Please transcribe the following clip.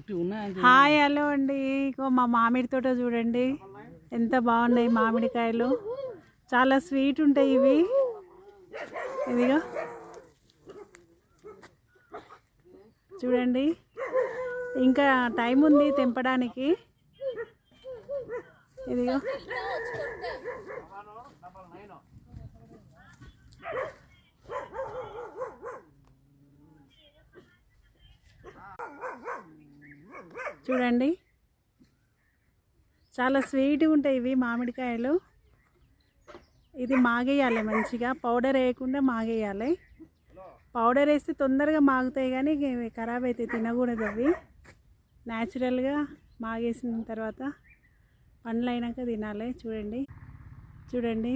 Hi hello అండి. ఇగో మా మామిడి తోట చూడండి ఎంత బాగున్నాయి మామిడికాయలు. చాలా స్వీట్ ఉంటాయి ఇవి. ఇదిగో చూడండి, ఇంకా టైం ఉంది తెంపడానికి. ఇదిగో చూడండి, చాలా స్వీట్గా ఉంటాయి ఇవి మామిడికాయలు. ఇది మాగేయాలి మంచిగా, పౌడర్ వేయకుండా మాగేయాలి. పౌడర్ వేస్తే తొందరగా మాగుతాయి కానీ ఖరాబ్ అవుతాయి, తినకూడదు అవి. న్యాచురల్గా మాగేసిన తర్వాత పండ్లు అయినాక తినాలి. చూడండి చూడండి